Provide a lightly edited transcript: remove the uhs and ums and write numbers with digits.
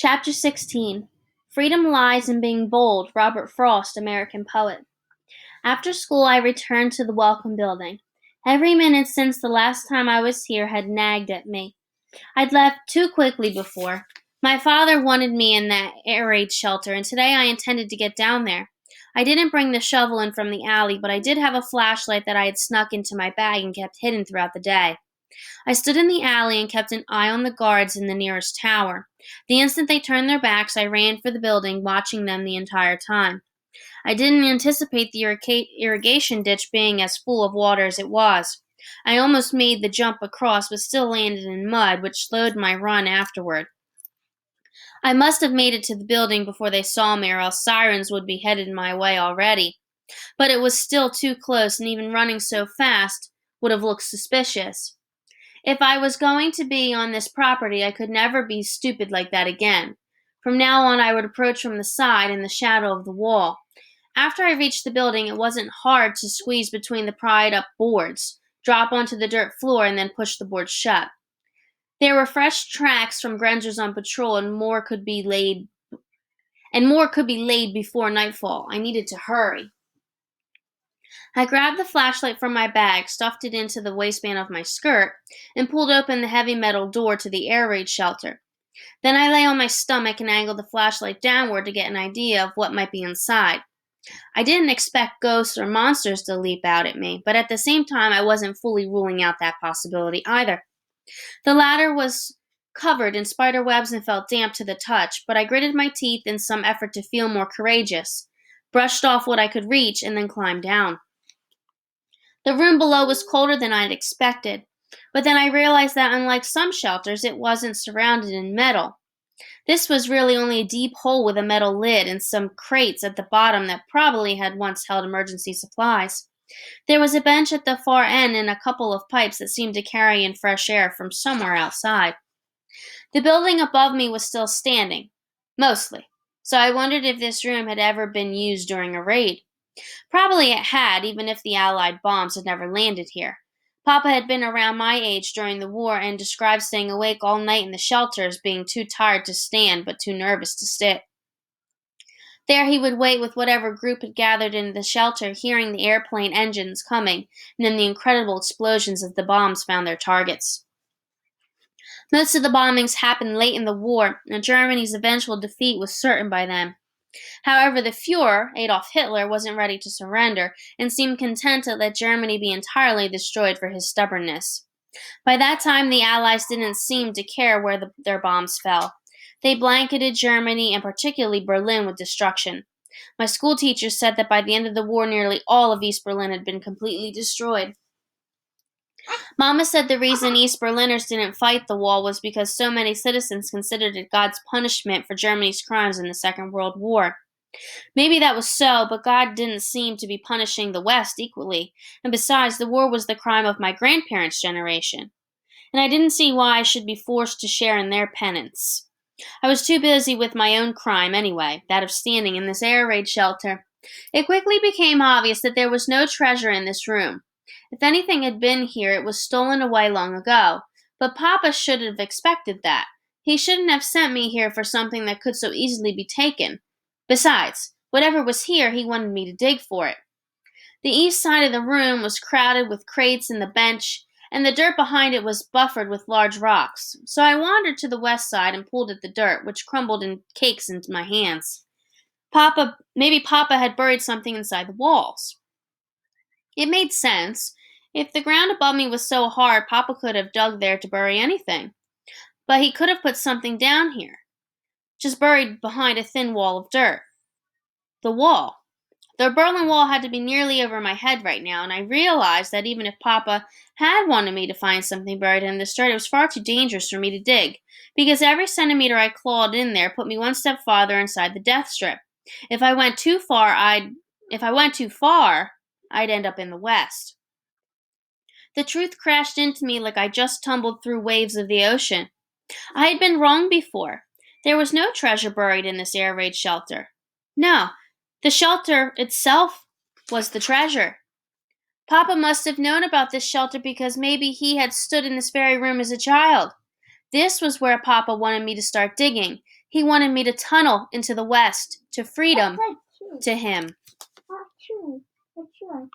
Chapter 16. Freedom Lies in Being Bold, Robert Frost, American poet. After school, I returned to the Welcome Building. Every minute since the last time I was here had nagged at me. I'd left too quickly before. My father wanted me in that air raid shelter, and today I intended to get down there. I didn't bring the shovel in from the alley, but I did have a flashlight that I had snuck into my bag and kept hidden throughout the day. I stood in the alley and kept an eye on the guards in the nearest tower. The instant they turned their backs, I ran for the building, watching them the entire time. I didn't anticipate the irrigation ditch being as full of water as it was. I almost made the jump across, but still landed in mud, which slowed my run afterward. I must have made it to the building before they saw me, or else sirens would be headed my way already. But it was still too close, and even running so fast would have looked suspicious. If I was going to be on this property, I could never be stupid like that again. From now on, I would approach from the side in the shadow of the wall. After I reached the building, it wasn't hard to squeeze between the pried up boards, drop onto the dirt floor, and then push the boards shut. There were fresh tracks from Grangers on patrol, and more could be laid before nightfall. I needed to hurry. I grabbed the flashlight from my bag, stuffed it into the waistband of my skirt, and pulled open the heavy metal door to the air raid shelter. Then I lay on my stomach and angled the flashlight downward to get an idea of what might be inside. I didn't expect ghosts or monsters to leap out at me, but at the same time I wasn't fully ruling out that possibility either. The ladder was covered in spider webs and felt damp to the touch, but I gritted my teeth in some effort to feel more courageous, brushed off what I could reach, and then climbed down. The room below was colder than I'd expected, but then I realized that unlike some shelters, it wasn't surrounded in metal. This was really only a deep hole with a metal lid and some crates at the bottom that probably had once held emergency supplies. There was a bench at the far end and a couple of pipes that seemed to carry in fresh air from somewhere outside. The building above me was still standing, mostly, so I wondered if this room had ever been used during a raid. Probably it had, even if the Allied bombs had never landed here. Papa had been around my age during the war and described staying awake all night in the shelter as being too tired to stand but too nervous to sit. There he would wait with whatever group had gathered in the shelter, hearing the airplane engines coming, and then the incredible explosions as the bombs found their targets. Most of the bombings happened late in the war, and Germany's eventual defeat was certain by then. However, the Fuhrer, Adolf Hitler, wasn't ready to surrender and seemed content to let Germany be entirely destroyed for his stubbornness. By that time, the Allies didn't seem to care where their bombs fell. They blanketed Germany and particularly Berlin with destruction. My school teacher said that by the end of the war, nearly all of East Berlin had been completely destroyed. Mama said the reason East Berliners didn't fight the wall was because so many citizens considered it God's punishment for Germany's crimes in the Second World War. Maybe that was so, but God didn't seem to be punishing the West equally, and besides, the war was the crime of my grandparents' generation, and I didn't see why I should be forced to share in their penance. I was too busy with my own crime anyway, that of standing in this air raid shelter. It quickly became obvious that there was no treasure in this room. If anything had been here, it was stolen away long ago, but Papa should have expected that. He shouldn't have sent me here for something that could so easily be taken. Besides, whatever was here, he wanted me to dig for it. The east side of the room was crowded with crates and the bench, and the dirt behind it was buffered with large rocks. So I wandered to the west side and pulled at the dirt, which crumbled in cakes into my hands. Maybe Papa had buried something inside the walls. It made sense. If the ground above me was so hard, Papa could have dug there to bury anything. But he could have put something down here, just buried behind a thin wall of dirt. The wall. The Berlin Wall had to be nearly over my head right now, and I realized that even if Papa had wanted me to find something buried in this dirt, it was far too dangerous for me to dig, because every centimeter I clawed in there put me one step farther inside the death strip. If I went too far, I'd end up in the West. The truth crashed into me like I just tumbled through waves of the ocean. I had been wrong before. There was no treasure buried in this air raid shelter. No, the shelter itself was the treasure. Papa must have known about this shelter because maybe he had stood in this very room as a child. This was where Papa wanted me to start digging. He wanted me to tunnel into the West, to freedom, to him.